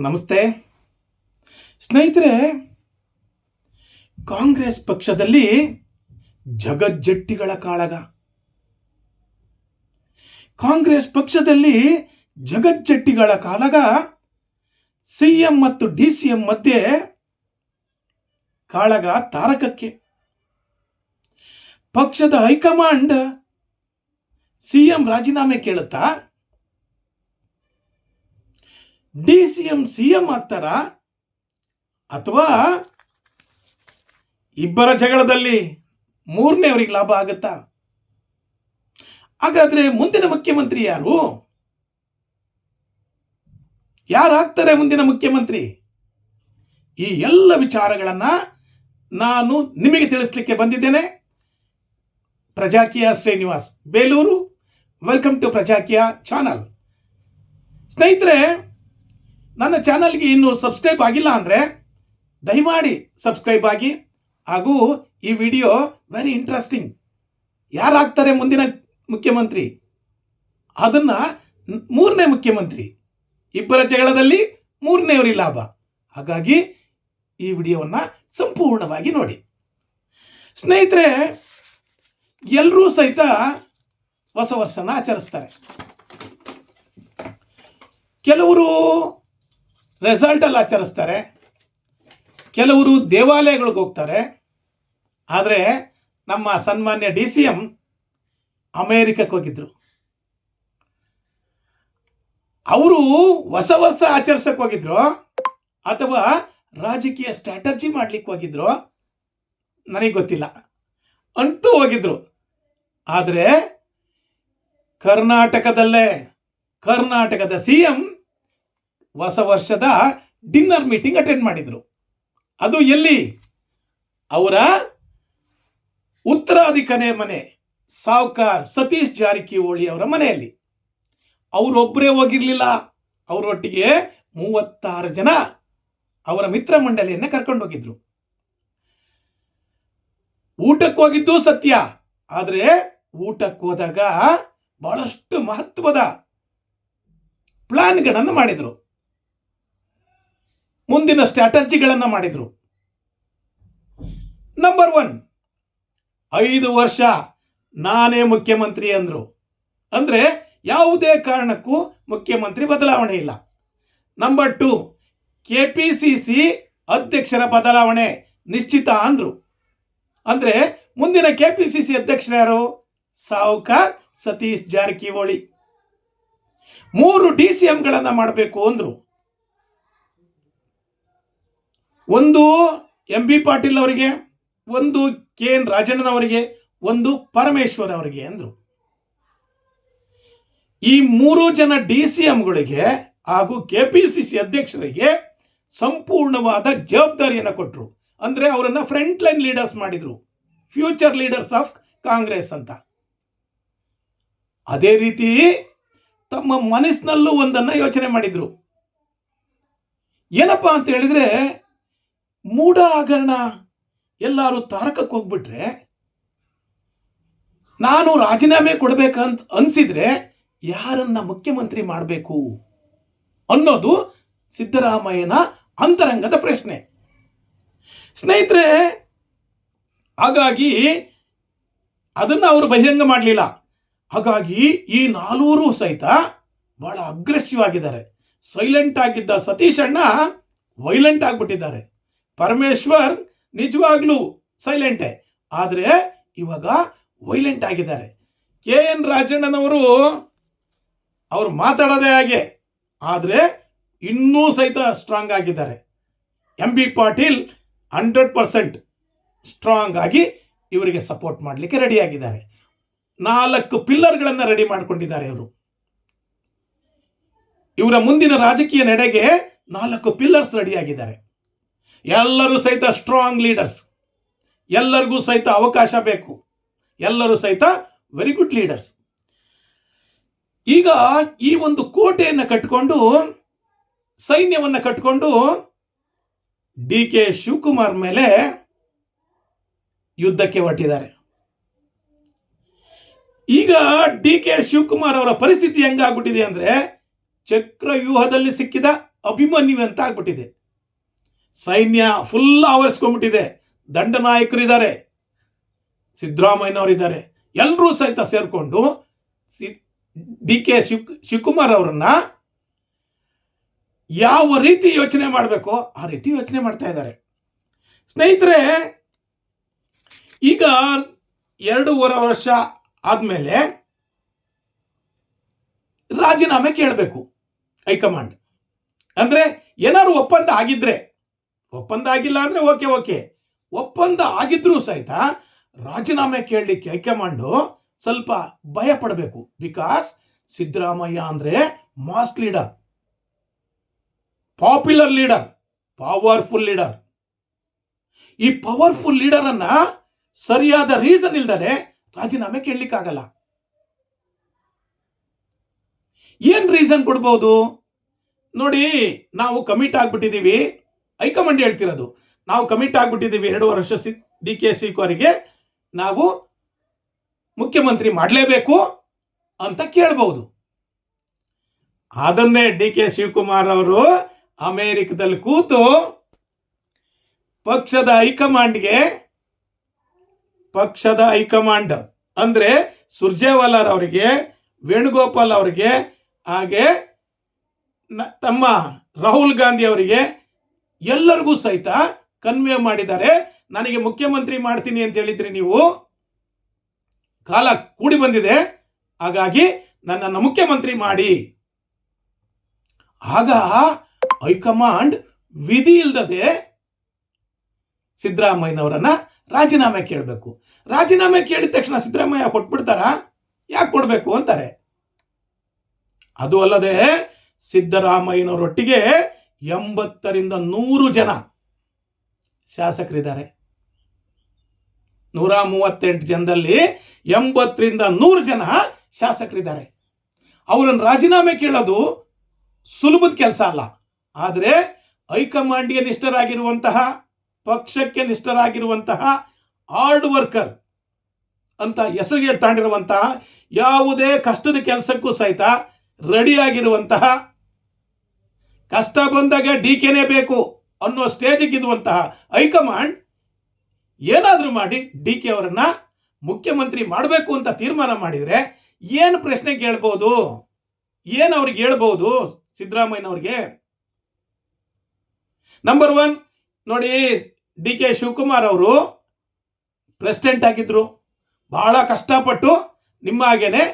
ನಮಸ್ತೆ ಸ್ನೇಹಿತರೆ. ಕಾಂಗ್ರೆಸ್ ಪಕ್ಷದಲ್ಲಿ ಜಗಜ್ಜಟ್ಟಿಗಳ ಕಾಳಗ. ಕಾಂಗ್ರೆಸ್ ಪಕ್ಷದಲ್ಲಿ ಜಗಜ್ಜಟ್ಟಿಗಳ ಕಾಳಗ. ಸಿಎಂ ಮತ್ತು ಡಿಸಿಎಂ ಮಧ್ಯೆ ಕಾಳಗ ತಾರಕಕ್ಕೆ. ಪಕ್ಷದ ಹೈಕಮಾಂಡ್ ಸಿಎಂ ರಾಜೀನಾಮೆ ಕೇಳುತ್ತಾ, ಡಿಸಿಎಂ ಸಿಎಂ ಆಗ್ತಾರಾ ಅಥವಾ ಇಬ್ಬರ ಜಗಳದಲ್ಲಿ ಮೂರನೇವರಿಗೆ ಲಾಭ ಆಗುತ್ತಾ? ಹಾಗಾದ್ರೆ ಮುಂದಿನ ಮುಖ್ಯಮಂತ್ರಿ ಯಾರಾಗ್ತಾರೆ ಮುಂದಿನ ಮುಖ್ಯಮಂತ್ರಿ? ಈ ಎಲ್ಲ ವಿಚಾರಗಳನ್ನ ನಾನು ನಿಮಗೆ ತಿಳಿಸ್ಲಿಕ್ಕೆ ಬಂದಿದ್ದೇನೆ. Prajakeeya Srinivas Belur. Welcome to Prajakeeya channel. ಸ್ನೇಹಿತರೆ, ನನ್ನ ಚಾನಲ್ಗೆ ಇನ್ನೂ ಸಬ್ಸ್ಕ್ರೈಬ್ ಆಗಿಲ್ಲ ಅಂದರೆ ದಯಮಾಡಿ ಸಬ್ಸ್ಕ್ರೈಬ್ ಆಗಿ. ಹಾಗೂ ಈ ವಿಡಿಯೋ ವೆರಿ ಇಂಟ್ರೆಸ್ಟಿಂಗ್. ಯಾರಾಗ್ತಾರೆ ಮುಂದಿನ ಮುಖ್ಯಮಂತ್ರಿ? ಅದನ್ನು ಮೂರನೇ ಮುಖ್ಯಮಂತ್ರಿ, ಇಬ್ಬರ ಜಗಳದಲ್ಲಿ ಮೂರನೇವರಿಗೆ ಲಾಭ. ಹಾಗಾಗಿ ಈ ವಿಡಿಯೋವನ್ನು ಸಂಪೂರ್ಣವಾಗಿ ನೋಡಿ. ಸ್ನೇಹಿತರೆ, ಎಲ್ಲರೂ ಸಹಿತ ಹೊಸ ವರ್ಷನ ಆಚರಿಸ್ತಾರೆ. ಕೆಲವರು ರೆಸಾರ್ಟಲ್ಲಿ ಆಚರಿಸ್ತಾರೆ, ಕೆಲವರು ದೇವಾಲಯಗಳಿಗೆ ಹೋಗ್ತಾರೆ. ಆದರೆ ನಮ್ಮ ಸನ್ಮಾನ್ಯ ಡಿಸಿಎಂ ಅಮೇರಿಕಕ್ಕೆ ಹೋಗಿದ್ರು. ಅವರು ಹೊಸ ವರ್ಷ ಆಚರಿಸಕ್ಕೆ ಹೋಗಿದ್ರು ಅಥವಾ ರಾಜಕೀಯ ಸ್ಟ್ರಾಟಜಿ ಮಾಡ್ಲಿಕ್ಕೆ ಹೋಗಿದ್ರು ನನಗೆ ಗೊತ್ತಿಲ್ಲ, ಅಂತೂ ಹೋಗಿದ್ರು. ಆದರೆ ಕರ್ನಾಟಕದ ಸಿಎಂ ಹೊಸ ವರ್ಷದ ಡಿನ್ನರ್ ಮೀಟಿಂಗ್ ಅಟೆಂಡ್ ಮಾಡಿದ್ರು. ಅದು ಎಲ್ಲಿ? ಅವರ ಉತ್ತರಾಧಿಕಾರಿ ಮನೆ, ಸಾವ್ಕಾರ್ ಸತೀಶ್ ಜಾರಕಿಹೊಳಿ ಅವರ ಮನೆಯಲ್ಲಿ. ಅವರೊಬ್ಬರೇ ಹೋಗಿರಲಿಲ್ಲ, ಅವರೊಟ್ಟಿಗೆ 36 ಜನ ಅವರ ಮಿತ್ರ ಮಂಡಳಿಯನ್ನೇ ಕರ್ಕೊಂಡು ಹೋಗಿದ್ರು. ಊಟಕ್ಕೆ ಹೋಗಿದ್ದು ಸತ್ಯ, ಆದರೆ ಊಟಕ್ಕೆ ಹೋದಾಗ ಬಹಳಷ್ಟು ಮಹತ್ವದ ಪ್ಲಾನ್ಗಳನ್ನು ಮಾಡಿದರು, ಮುಂದಿನ ಸ್ಟ್ರಾಟಜಿಗಳನ್ನು ಮಾಡಿದರು. ನಂಬರ್ 1, 5 ವರ್ಷ ನಾನೇ ಮುಖ್ಯಮಂತ್ರಿ ಅಂದರು. ಅಂದರೆ ಯಾವುದೇ ಕಾರಣಕ್ಕೂ ಮುಖ್ಯಮಂತ್ರಿ ಬದಲಾವಣೆ ಇಲ್ಲ. ನಂಬರ್ 2, ಕೆಪಿಸಿಸಿ ಅಧ್ಯಕ್ಷರ ಬದಲಾವಣೆ ನಿಶ್ಚಿತ ಅಂದರು. ಅಂದರೆ ಮುಂದಿನ ಕೆಪಿಸಿಸಿ ಅಧ್ಯಕ್ಷರು ಯಾರು? ಸಾವ್ಕಾರ್ ಸತೀಶ್ ಜಾರಕಿಹೊಳಿ. 3 ಡಿಸಿಎಂಗಳನ್ನು ಮಾಡಬೇಕು ಅಂದರು. ಒಂದು ಎಂ.ಬಿ. ಪಾಟೀಲ್ ಅವರಿಗೆ, ಒಂದು ಕೆ.ಎನ್. ರಾಜಣ್ಣನವರಿಗೆ, ಒಂದು ಪರಮೇಶ್ವರ್ ಅವರಿಗೆ ಅಂದರು. ಈ 3 ಜನ ಡಿಸಿಎಂಗಳಿಗೆ ಹಾಗೂ ಕೆಪಿಸಿಸಿ ಅಧ್ಯಕ್ಷರಿಗೆ ಸಂಪೂರ್ಣವಾದ ಜವಾಬ್ದಾರಿಯನ್ನು ಕೊಟ್ಟರು. ಅಂದರೆ ಅವರನ್ನು ಫ್ರಂಟ್ ಲೈನ್ ಲೀಡರ್ಸ್ ಮಾಡಿದರು, ಫ್ಯೂಚರ್ ಲೀಡರ್ಸ್ ಆಫ್ ಕಾಂಗ್ರೆಸ್ ಅಂತ. ಅದೇ ರೀತಿ ತಮ್ಮ ಮನಸ್ಸಿನಲ್ಲೂ ಒಂದನ್ನು ಯೋಚನೆ ಮಾಡಿದರು. ಏನಪ್ಪಾ ಅಂತ ಹೇಳಿದ್ರೆ, ಮೂಢ ಹಗರಣ ಎಲ್ಲರೂ ತಾರಕಕ್ಕೆ ಹೋಗ್ಬಿಟ್ರೆ, ನಾನು ರಾಜೀನಾಮೆ ಕೊಡಬೇಕಂತ ಅನಿಸಿದ್ರೆ ಯಾರನ್ನ ಮುಖ್ಯಮಂತ್ರಿ ಮಾಡಬೇಕು ಅನ್ನೋದು ಸಿದ್ದರಾಮಯ್ಯನ ಅಂತರಂಗದ ಪ್ರಶ್ನೆ. ಸ್ನೇಹಿತರೆ, ಹಾಗಾಗಿ ಅದನ್ನು ಅವರು ಬಹಿರಂಗ ಮಾಡಲಿಲ್ಲ. ಹಾಗಾಗಿ ಈ 4 ಸಹಿತ ಬಹಳ ಅಗ್ರೆಸಿವ್ ಆಗಿದ್ದಾರೆ. ಸೈಲೆಂಟ್ ಆಗಿದ್ದ ಸತೀಶ್ ಅಣ್ಣ ವೈಲೆಂಟ್ ಆಗಿಬಿಟ್ಟಿದ್ದಾರೆ. ಪರಮೇಶ್ವರ್ ನಿಜವಾಗ್ಲೂ ಸೈಲೆಂಟೇ, ಆದರೆ ಇವಾಗ ವೈಲೆಂಟ್ ಆಗಿದ್ದಾರೆ. ಕೆ.ಎನ್. ರಾಜಣ್ಣನವರು ಅವರು ಮಾತಾಡೋದೇ ಹಾಗೆ, ಆದರೆ ಇನ್ನೂ ಸಹಿತ ಸ್ಟ್ರಾಂಗ್ ಆಗಿದ್ದಾರೆ. ಎಂ.ಬಿ. ಪಾಟೀಲ್ 100% ಸ್ಟ್ರಾಂಗ್ ಆಗಿ ಇವರಿಗೆ ಸಪೋರ್ಟ್ ಮಾಡಲಿಕ್ಕೆ ರೆಡಿಯಾಗಿದ್ದಾರೆ. 4 ಪಿಲ್ಲರ್ಗಳನ್ನು ರೆಡಿ ಮಾಡಿಕೊಂಡಿದ್ದಾರೆ. ಇವರ ಮುಂದಿನ ರಾಜಕೀಯ ನಡೆಗೆ 4 ಪಿಲ್ಲರ್ಸ್ ರೆಡಿಯಾಗಿದ್ದಾರೆ. ಎಲ್ಲರೂ ಸಹಿತ ಸ್ಟ್ರಾಂಗ್ ಲೀಡರ್ಸ್, ಎಲ್ಲರಿಗೂ ಸಹಿತ ಅವಕಾಶ ಬೇಕು, ಎಲ್ಲರೂ ಸಹಿತ ವೆರಿ ಗುಡ್ ಲೀಡರ್ಸ್. ಈಗ ಈ ಒಂದು ಕೋಟೆಯನ್ನು ಕಟ್ಟಿಕೊಂಡು, ಸೈನ್ಯವನ್ನು ಕಟ್ಟಿಕೊಂಡು ಡಿ.ಕೆ. ಶಿವಕುಮಾರ್ ಮೇಲೆ ಯುದ್ಧಕ್ಕೆ ಹೊರಟಿದ್ದಾರೆ. ಈಗ ಡಿ.ಕೆ. ಶಿವಕುಮಾರ್ ಅವರ ಪರಿಸ್ಥಿತಿ ಹೆಂಗಾಗ್ಬಿಟ್ಟಿದೆ ಅಂದರೆ, ಚಕ್ರವ್ಯೂಹದಲ್ಲಿ ಸಿಕ್ಕಿದ ಅಭಿಮನ್ಯು ಅಂತ ಆಗ್ಬಿಟ್ಟಿದೆ. ಸೈನ್ಯ ಫುಲ್ ಆವರಿಸ್ಕೊಂಡ್ಬಿಟ್ಟಿದೆ. ದಂಡನಾಯಕರಿದ್ದಾರೆ, ಸಿದ್ದರಾಮಯ್ಯನವರಿದ್ದಾರೆ. ಎಲ್ಲರೂ ಸಹಿತ ಸೇರಿಕೊಂಡು ಡಿ ಕೆ ಶಿವಕುಮಾರ್ ಅವರನ್ನ ಯಾವ ರೀತಿ ಯೋಚನೆ ಮಾಡಬೇಕೋ ಆ ರೀತಿ ಯೋಚನೆ ಮಾಡ್ತಾ ಇದ್ದಾರೆ. ಸ್ನೇಹಿತರೆ, ಈಗ 2.5 ವರ್ಷ ಆದಮೇಲೆ ರಾಜೀನಾಮೆ ಕೇಳಬೇಕು ಹೈಕಮಾಂಡ್. ಅಂದರೆ ಏನಾದ್ರು ಒಪ್ಪಂದ ಆಗಿದ್ರೆ, ಒಪ್ಪಂದ ಆಗಿಲ್ಲ ಅಂದರೆ ಓಕೆ, ಒಪ್ಪಂದ ಆಗಿದ್ರೂ ಸಹಿತ ರಾಜೀನಾಮೆ ಕೇಳಲಿಕ್ಕೆ ಹೈಕಮಾಂಡು ಸ್ವಲ್ಪ ಭಯ ಪಡಬೇಕು. ಬಿಕಾಸ್ ಸಿದ್ದರಾಮಯ್ಯ ಅಂದರೆ mass leader, popular leader, powerful leader. ಈ ಪವರ್ಫುಲ್ ಲೀಡರನ್ನ ಸರಿಯಾದ ರೀಸನ್ ಇಲ್ದರೆ ರಾಜೀನಾಮೆ ಕೇಳಲಿಕ್ಕಾಗಲ್ಲ. ಏನ್ ರೀಸನ್ ಕೊಡ್ಬೋದು ನೋಡಿ. ನಾವು ಕಮಿಟ್ ಆಗ್ಬಿಟ್ಟಿದ್ದೀವಿ, ಹೈಕಮಾಂಡ್ ಹೇಳ್ತಿರೋದು, ನಾವು ಕಮಿಟ್ ಆಗ್ಬಿಟ್ಟಿದ್ದೀವಿ 2.5 ವರ್ಷ ಡಿ ಕೆ ಶಿವಕುಮಾರ್ಗೆ ನಾವು ಮುಖ್ಯಮಂತ್ರಿ ಮಾಡಲೇಬೇಕು ಅಂತ ಕೇಳಬಹುದು. ಅದನ್ನೇ ಡಿ ಕೆ ಶಿವಕುಮಾರ್ ಅವರು ಅಮೆರಿಕದಲ್ಲಿ ಕೂತು ಪಕ್ಷದ ಹೈಕಮಾಂಡ್ ಅಂದ್ರೆ ಸುರ್ಜೇವಾಲಾ ಅವರಿಗೆ, ವೇಣುಗೋಪಾಲ್ ಅವರಿಗೆ, ಹಾಗೆ ತಮ್ಮ ರಾಹುಲ್ ಗಾಂಧಿ ಅವರಿಗೆ ಎಲ್ಲರಿಗೂ ಸಹಿತ ಕನ್ವೆ ಮಾಡಿದ್ದಾರೆ. ನನಗೆ ಮುಖ್ಯಮಂತ್ರಿ ಮಾಡ್ತೀನಿ ಅಂತ ಹೇಳಿದ್ರಿ ನೀವು, ಕಾಲ ಕೂಡಿ ಬಂದಿದೆ, ಹಾಗಾಗಿ ನನ್ನನ್ನು ಮುಖ್ಯಮಂತ್ರಿ ಮಾಡಿ. ಆಗ ಹೈಕಮಾಂಡ್ ವಿಧಿ ಇಲ್ಲದೆ ಸಿದ್ದರಾಮಯ್ಯನವರನ್ನ ರಾಜೀನಾಮೆ ಕೇಳಬೇಕು. ರಾಜೀನಾಮೆ ಕೇಳಿದ ತಕ್ಷಣ ಸಿದ್ದರಾಮಯ್ಯ ಕೊಟ್ಬಿಡ್ತಾರಾ? ಯಾಕೆ ಕೊಡಬೇಕು ಅಂತಾರೆ. ಅದು ಅಲ್ಲದೆ ಸಿದ್ದರಾಮಯ್ಯನವರೊಟ್ಟಿಗೆ 80ರಿಂದ 100 ಜನ ಶಾಸಕರಿದ್ದಾರೆ. 138 ಜನದಲ್ಲಿ 80ರಿಂದ 100 ಜನ ಶಾಸಕರಿದ್ದಾರೆ. ಅವರನ್ನು ರಾಜೀನಾಮೆ ಕೇಳೋದು ಸುಲಭದ ಕೆಲಸ ಅಲ್ಲ. ಆದರೆ ಹೈಕಮಾಂಡ್ಗೆ ನಿಷ್ಠರಾಗಿರುವಂತಹ, ಪಕ್ಷಕ್ಕೆ ನಿಷ್ಠರಾಗಿರುವಂತಹ, ಹಾರ್ಡ್ ವರ್ಕರ್ ಅಂತ ಹೆಸರಿಗೆ ತಾಂಡಿರುವಂತಹ, ಯಾವುದೇ ಕಷ್ಟದ ಕೆಲಸಕ್ಕೂ ಸಹಿತ ರೆಡಿಯಾಗಿರುವಂತಹ, ಕಷ್ಟ ಬಂದಾಗ ಡಿಕೆನೇ ಬೇಕು ಅನ್ನೋ ಸ್ಟೇಜಿಗೆ ಇರುವಂತಹ ಹೈಕಮಾಂಡ್ ಏನಾದರೂ ಮಾಡಿ ಡಿ ಕೆ ಅವರನ್ನ ಮುಖ್ಯಮಂತ್ರಿ ಮಾಡಬೇಕು ಅಂತ ತೀರ್ಮಾನ ಮಾಡಿದರೆ ಏನು ಪ್ರಶ್ನೆ ಕೇಳ್ಬೋದು? ಏನು ಅವ್ರಿಗೆ ಹೇಳ್ಬೋದು ಸಿದ್ದರಾಮಯ್ಯನವ್ರಿಗೆ? ನಂಬರ್ 1 ನೋಡಿ, ಡಿ ಕೆ ಶಿವಕುಮಾರ್ ಅವರು ಪ್ರೆಸಿಡೆಂಟ್ ಆಗಿದ್ರು. ಬಹಳ ಕಷ್ಟಪಟ್ಟು ನಿಮ್ಮ ಹಾಗೇನೆ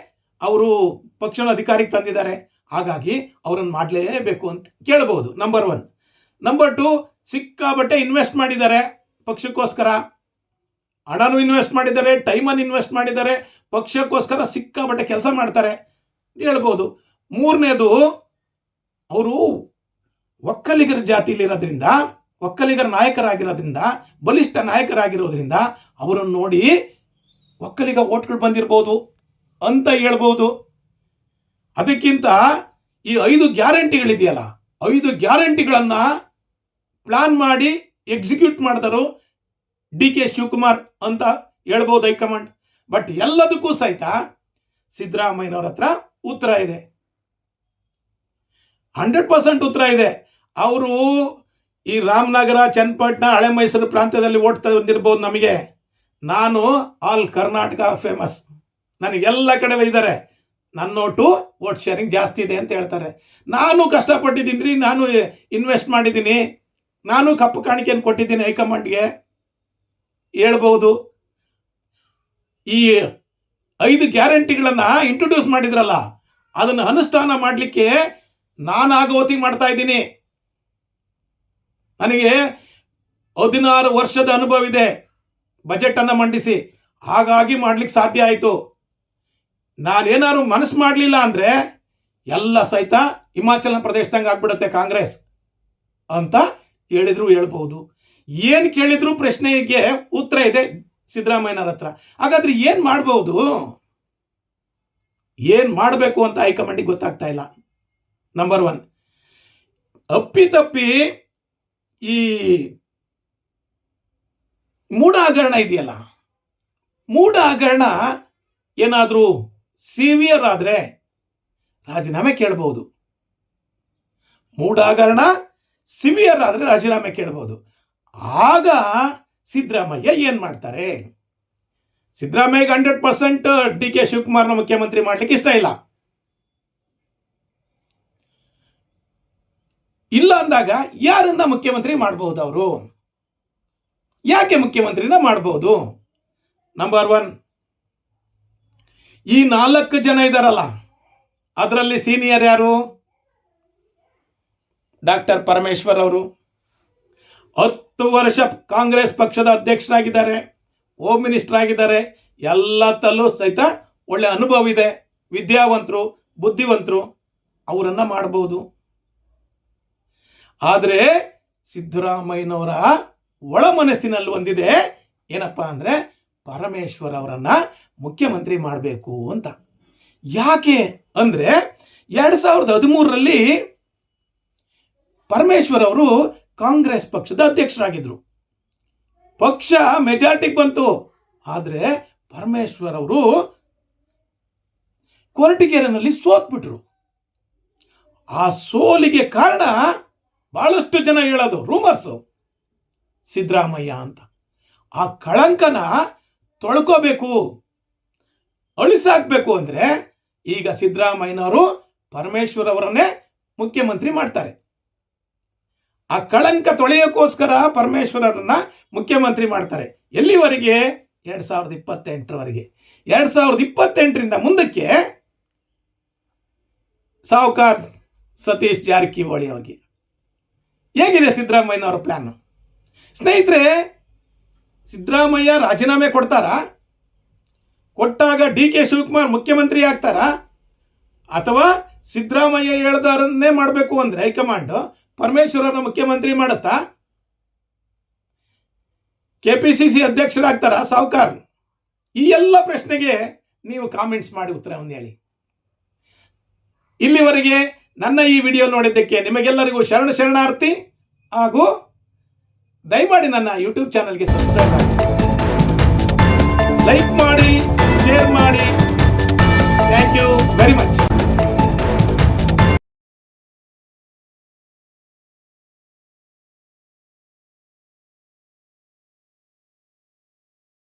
ಅವರು ಪಕ್ಷದ ಅಧಿಕಾರಕ್ಕೆ ತಂದಿದ್ದಾರೆ. ಹಾಗಾಗಿ ಅವರನ್ನು ಮಾಡಲೇಬೇಕು ಅಂತ ಕೇಳಬಹುದು. ನಂಬರ್ 1. ನಂಬರ್ 2, ಸಿಕ್ಕಾಬಟ್ಟೆ ಇನ್ವೆಸ್ಟ್ ಮಾಡಿದ್ದಾರೆ ಪಕ್ಷಕ್ಕೋಸ್ಕರ. ಹಣನೂ ಇನ್ವೆಸ್ಟ್ ಮಾಡಿದ್ದಾರೆ, ಟೈಮನ್ನು ಇನ್ವೆಸ್ಟ್ ಮಾಡಿದ್ದಾರೆ, ಪಕ್ಷಕ್ಕೋಸ್ಕರ ಸಿಕ್ಕಾಬಟ್ಟೆ ಕೆಲಸ ಮಾಡ್ತಾರೆ ಅಂತ ಹೇಳ್ಬೋದು. 3ನೇದು, ಅವರು ಒಕ್ಕಲಿಗರ ಜಾತಿಯಲ್ಲಿರೋದ್ರಿಂದ, ಒಕ್ಕಲಿಗರ ನಾಯಕರಾಗಿರೋದ್ರಿಂದ, ಬಲಿಷ್ಠ ನಾಯಕರಾಗಿರೋದ್ರಿಂದ ಅವರನ್ನು ನೋಡಿ ಒಕ್ಕಲಿಗ ಓಟ್ಗಳು ಬಂದಿರ್ಬೋದು ಅಂತ ಹೇಳ್ಬೋದು. ಅದಕ್ಕಿಂತ ಈ 5 ಗ್ಯಾರಂಟಿಗಳಿದೆಯಲ್ಲ, 5 ಗ್ಯಾರಂಟಿಗಳನ್ನು ಪ್ಲಾನ್ ಮಾಡಿ ಎಕ್ಸಿಕ್ಯೂಟ್ ಮಾಡಿದರು ಡಿ ಕೆ ಶಿವಕುಮಾರ್ ಅಂತ ಹೇಳ್ಬೋದು ಹೈಕಮಾಂಡ್. ಬಟ್ ಎಲ್ಲದಕ್ಕೂ ಸಹಿತ ಸಿದ್ದರಾಮಯ್ಯನವ್ರ ಹತ್ರ ಉತ್ತರ ಇದೆ, 100% ಉತ್ತರ ಇದೆ. ಅವರು ಈ ರಾಮನಗರ, ಚನ್ನಪಟ್ಟಣ, ಹಳೆ ಮೈಸೂರು ಪ್ರಾಂತ್ಯದಲ್ಲಿ ಓಟ್ ತಂದಿರ್ಬೋದು ನಮಗೆ. ನಾನು ಆಲ್ ಕರ್ನಾಟಕ ಫೇಮಸ್, ನನಗೆಲ್ಲ ಕಡೆ ಇದ್ದಾರೆ, ನನ್ನೋಟು ವೋಟ್ ಶೇರಿಂಗ್ ಜಾಸ್ತಿ ಇದೆ ಅಂತ ಹೇಳ್ತಾರೆ. ನಾನು ಕಷ್ಟಪಟ್ಟಿದ್ದೀನಿ ರೀ, ನಾನು ಇನ್ವೆಸ್ಟ್ ಮಾಡಿದ್ದೀನಿ, ನಾನು ಕಪ್ಪು ಕಾಣಿಕೆಯನ್ನು ಕೊಟ್ಟಿದ್ದೀನಿ ಹೈಕಮಾಂಡ್ಗೆ ಹೇಳ್ಬೋದು. ಈ 5 ಗ್ಯಾರಂಟಿಗಳನ್ನು ಇಂಟ್ರೊಡ್ಯೂಸ್ ಮಾಡಿದ್ರಲ್ಲ, ಅದನ್ನು ಅನುಷ್ಠಾನ ಮಾಡಲಿಕ್ಕೆ ನಾನು ಆಗೋತಿ ಮಾಡ್ತಾ ಇದ್ದೀನಿ. ನನಗೆ 16 ವರ್ಷದ ಅನುಭವ ಇದೆ ಬಜೆಟನ್ನು ಮಂಡಿಸಿ, ಹಾಗಾಗಿ ಮಾಡ್ಲಿಕ್ಕೆ ಸಾಧ್ಯ ಆಯಿತು. ನಾನೇನಾದ್ರು ಮನಸ್ಸು ಮಾಡಲಿಲ್ಲ ಅಂದರೆ ಎಲ್ಲ ಸಹಿತ ಹಿಮಾಚಲ ಪ್ರದೇಶದಂಗೆ ಆಗ್ಬಿಡುತ್ತೆ ಕಾಂಗ್ರೆಸ್ ಅಂತ ಹೇಳಿದ್ರು ಹೇಳ್ಬೋದು. ಏನು ಕೇಳಿದ್ರು ಪ್ರಶ್ನೆಗೆ ಉತ್ತರ ಇದೆ ಸಿದ್ದರಾಮಯ್ಯನವ್ರ ಹತ್ರ. ಹಾಗಾದ್ರೆ ಏನು ಮಾಡ್ಬೋದು, ಏನು ಮಾಡಬೇಕು ಅಂತ ಹೈಕಮಾಂಡಿಗೆ ಗೊತ್ತಾಗ್ತಾ ಇಲ್ಲ. ನಂಬರ್ 1, ಅಪ್ಪಿತಪ್ಪಿ ಈ ಮೂಢ ಹಗರಣ ಇದೆಯಲ್ಲ, ಮೂಢ ಹಗರಣ ಏನಾದರೂ ಸಿವಿಯರ್ ಆದರೆ ರಾಜೀನಾಮೆ ಕೇಳಬಹುದು. ಮೂಢಾಗರಣ ಸಿವಿಯರ್ ಆದರೆ ರಾಜೀನಾಮೆ ಕೇಳ್ಬೋದು. ಆಗ ಸಿದ್ದರಾಮಯ್ಯ ಏನು ಮಾಡ್ತಾರೆ? ಸಿದ್ದರಾಮಯ್ಯಗೆ 100% ಡಿ ಕೆ ಶಿವಕುಮಾರ್ನ ಮುಖ್ಯಮಂತ್ರಿ ಮಾಡಲಿಕ್ಕೆ ಇಷ್ಟ ಇಲ್ಲ ಅಂದಾಗ ಯಾರನ್ನ ಮುಖ್ಯಮಂತ್ರಿ ಮಾಡಬಹುದು? ಅವರು ಯಾಕೆ ಮುಖ್ಯಮಂತ್ರಿನ ಮಾಡಬಹುದು? ನಂಬರ್ 1, ಈ 4 ಜನ ಇದ್ದಾರಲ್ಲ, ಅದರಲ್ಲಿ ಸೀನಿಯರ್ ಯಾರು? ಡಾಕ್ಟರ್ ಪರಮೇಶ್ವರ್ ಅವರು 10 ವರ್ಷ ಕಾಂಗ್ರೆಸ್ ಪಕ್ಷದ ಅಧ್ಯಕ್ಷರಾಗಿದ್ದಾರೆ, ಹೋಮ್ ಮಿನಿಸ್ಟರ್ ಆಗಿದ್ದಾರೆ, ಎಲ್ಲದಲ್ಲೂ ಸಹಿತ ಒಳ್ಳೆ ಅನುಭವ ಇದೆ, ವಿದ್ಯಾವಂತರು, ಬುದ್ಧಿವಂತರು, ಅವರನ್ನು ಮಾಡಬಹುದು. ಆದರೆ ಸಿದ್ದರಾಮಯ್ಯನವರ ಒಳ ಮನಸ್ಸಿನಲ್ಲಿ ಒಂದಿದೆ, ಏನಪ್ಪ ಅಂದರೆ ಪರಮೇಶ್ವರ್ ಅವರನ್ನು ಮುಖ್ಯಮಂತ್ರಿ ಮಾಡಬೇಕು ಅಂತ. ಯಾಕೆ ಅಂದರೆ 2013ರಲ್ಲಿ ಪರಮೇಶ್ವರ್ ಅವರು ಕಾಂಗ್ರೆಸ್ ಪಕ್ಷದ ಅಧ್ಯಕ್ಷರಾಗಿದ್ದರು. ಪಕ್ಷ ಮೆಜಾರಿಟಿಗೆ ಬಂತು. ಆದರೆ ಪರಮೇಶ್ವರ್ ಅವರು ಕೊರಟಗೆರೆನಲ್ಲಿ ಸೋತ್ಬಿಟ್ರು. ಆ ಸೋಲಿಗೆ ಕಾರಣ ಬಹಳಷ್ಟು ಜನ ಹೇಳೋದು ರೂಮರ್ಸು, ಸಿದ್ದರಾಮಯ್ಯ ಅಂತ. ಆ ಕಳಂಕನ ತೊಳ್ಕೋಬೇಕು, ಅಳಿಸಾಕಬೇಕು ಅಂದರೆ ಈಗ ಸಿದ್ದರಾಮಯ್ಯನವರು ಪರಮೇಶ್ವರ್ ಅವರನ್ನೇ ಮುಖ್ಯಮಂತ್ರಿ ಮಾಡ್ತಾರೆ. ಆ ಕಳಂಕ ತೊಳೆಯೋಕ್ಕೋಸ್ಕರ ಪರಮೇಶ್ವರ್ ಅವರನ್ನ ಮುಖ್ಯಮಂತ್ರಿ ಮಾಡ್ತಾರೆ. ಎಲ್ಲಿವರೆಗೆ? 2028ರವರೆಗೆ. 2028ರಿಂದ ಮುಂದಕ್ಕೆ ಸಾವುಕಾರ್ ಸತೀಶ್ ಜಾರಕಿಹೊಳಿ ಅವರಿಗೆ. ಹೇಗಿದೆ ಸಿದ್ದರಾಮಯ್ಯನವರ ಪ್ಲ್ಯಾನು? ಸ್ನೇಹಿತರೆ, ಸಿದ್ದರಾಮಯ್ಯ ರಾಜೀನಾಮೆ ಕೊಡ್ತಾರಾ? ಕೊಟ್ಟಾಗ ಡಿ ಕೆ ಶಿವಕುಮಾರ್ ಮುಖ್ಯಮಂತ್ರಿ ಆಗ್ತಾರಾ? ಅಥವಾ ಸಿದ್ದರಾಮಯ್ಯ ಹೇಳ್ದಾರನ್ನೇ ಮಾಡಬೇಕು ಅಂದರೆ ಹೈಕಮಾಂಡ್ ಪರಮೇಶ್ವರನ ಮುಖ್ಯಮಂತ್ರಿ ಮಾಡುತ್ತಾ? KPCC ಅಧ್ಯಕ್ಷರಾಗ್ತಾರಾ ಸಾವುಕಾರ್? ಈ ಎಲ್ಲ ಪ್ರಶ್ನೆಗೆ ನೀವು ಕಾಮೆಂಟ್ಸ್ ಮಾಡಿ ಉತ್ತರವನ್ನು ಹೇಳಿ. ಇಲ್ಲಿವರೆಗೆ ನನ್ನ ಈ ವಿಡಿಯೋ ನೋಡಿದ್ದಕ್ಕೆ ನಿಮಗೆಲ್ಲರಿಗೂ ಶರಣಾರ್ಥಿ. ಹಾಗೂ ದಯಮಾಡಿ ನನ್ನ ಯೂಟ್ಯೂಬ್ ಚಾನಲ್ಗೆ ಸಬ್ಸ್ಕ್ರೈಬ್ ಮಾಡಿ, ಲೈಕ್ ಮಾಡಿ,